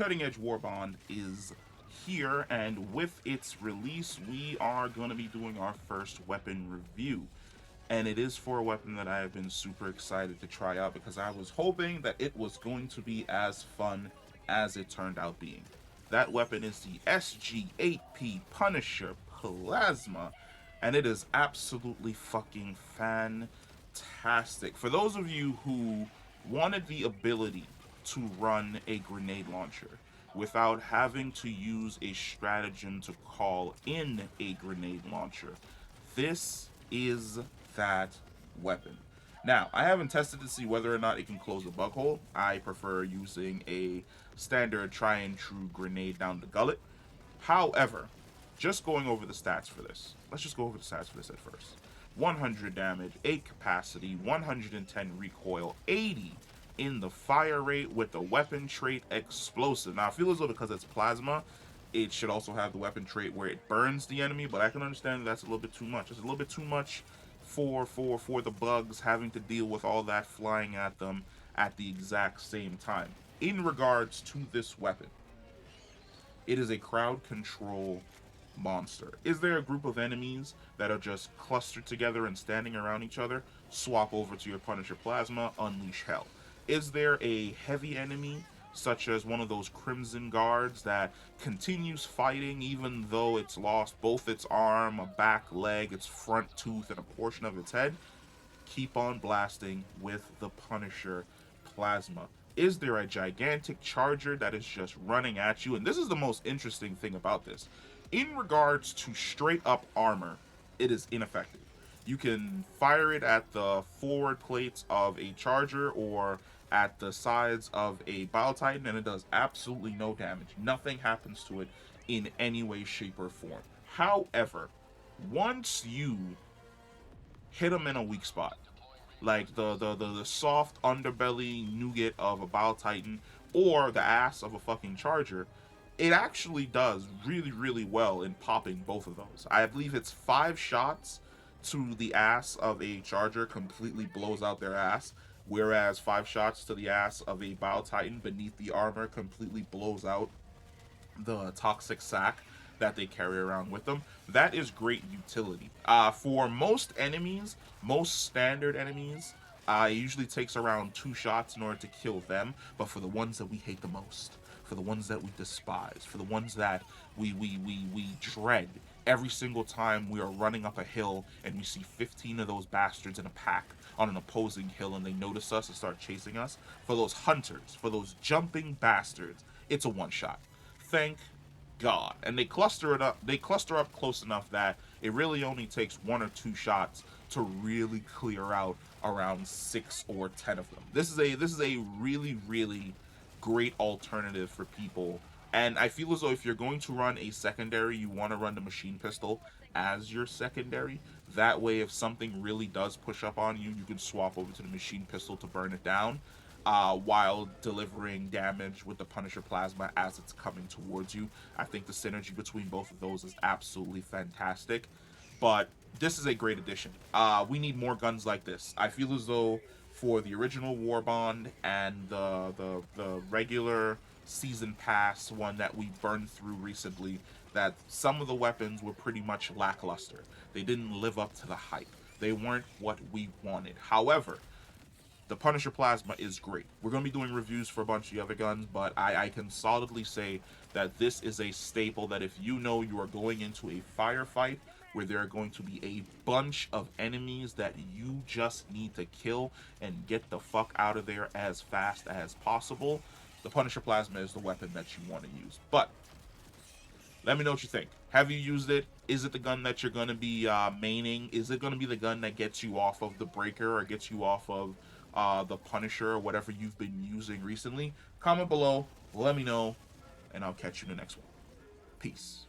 Cutting Edge Warbond is here, and with its release, we are going to be doing our first weapon review. And it is for a weapon that I have been super excited to try out because I was hoping that it was going to be as fun as it turned out being. That weapon is the SG8P Punisher Plasma, and it is absolutely fucking fantastic. For those of you who wanted the ability to run a grenade launcher without having to use a stratagem to call in a grenade launcher, this is that weapon. Now, I haven't tested to see whether or not it can close the bug hole. I prefer using a standard try and true grenade down the gullet. However, just going over the stats for this. Let's just go over the stats for this at first. 100 damage, 8 capacity, 110 recoil, 80 in the fire rate with the weapon trait explosive. Now, I feel as though because it's plasma, it should also have the weapon trait where it burns the enemy, but I can understand that's a little bit too much. It's a little bit too much for the bugs having to deal with all that flying at them at the exact same time. In regards to this weapon, it is a crowd control monster. Is there a group of enemies that are just clustered together and standing around each other? Swap over to your Punisher Plasma, unleash hell. Is there a heavy enemy such as one of those Crimson Guards that continues fighting even though it's lost both its arm, a back leg, its front tooth, and a portion of its head? Keep on blasting with the Punisher Plasma. Is there a gigantic charger that is just running at you? And this is the most interesting thing about this. In regards to straight up armor, it is ineffective. You can fire it at the forward plates of a charger or at the sides of a Bile Titan, and it does absolutely no damage. Nothing happens to it in any way, shape, or form. However, once you hit them in a weak spot, like the soft underbelly nougat of a Bile Titan or the ass of a fucking charger, it actually does really, really well in popping both of those. I believe it's 5 shots to the ass of a charger completely blows out their ass, whereas 5 shots to the ass of a Bile Titan beneath the armor completely blows out the toxic sack that they carry around with them. That is great utility. For most enemies, most standard enemies, it usually takes around 2 shots in order to kill them. But for the ones that we hate the most, for the ones that we despise, for the ones that we dread every single time we are running up a hill and we see 15 of those bastards in a pack on an opposing hill and they notice us and start chasing us, for those hunters, for those jumping bastards, it's a one shot. Thank God. And they cluster it up. They cluster up close enough that it really only takes 1 or 2 shots to really clear out around 6 or 10 of them. This is a really, really great alternative for people. And I feel as though if you're going to run a secondary, you want to run the machine pistol as your secondary. That way, if something really does push up on you, you can swap over to the machine pistol to burn it down, while delivering damage with the Punisher Plasma as it's coming towards you. I think the synergy between both of those is absolutely fantastic. But this is a great addition. We need more guns like this. I feel as though for the original Warbond and the regular season pass one that we burned through recently, that some of the weapons were pretty much lackluster. They didn't live up to the hype. They weren't what we wanted. However, the Punisher Plasma is great. We're going to be doing reviews for a bunch of the other guns, but I can solidly say that this is a staple that if you know you are going into a firefight where there are going to be a bunch of enemies that you just need to kill and get the fuck out of there as fast as possible, the Punisher Plasma is the weapon that you want to use. But let me know what you think. Have you used it? Is it the gun that you're going to be maining? Is it going to be the gun that gets you off of the Breaker or gets you off of the Punisher or whatever you've been using recently? Comment below, let me know, and I'll catch you in the next one. Peace.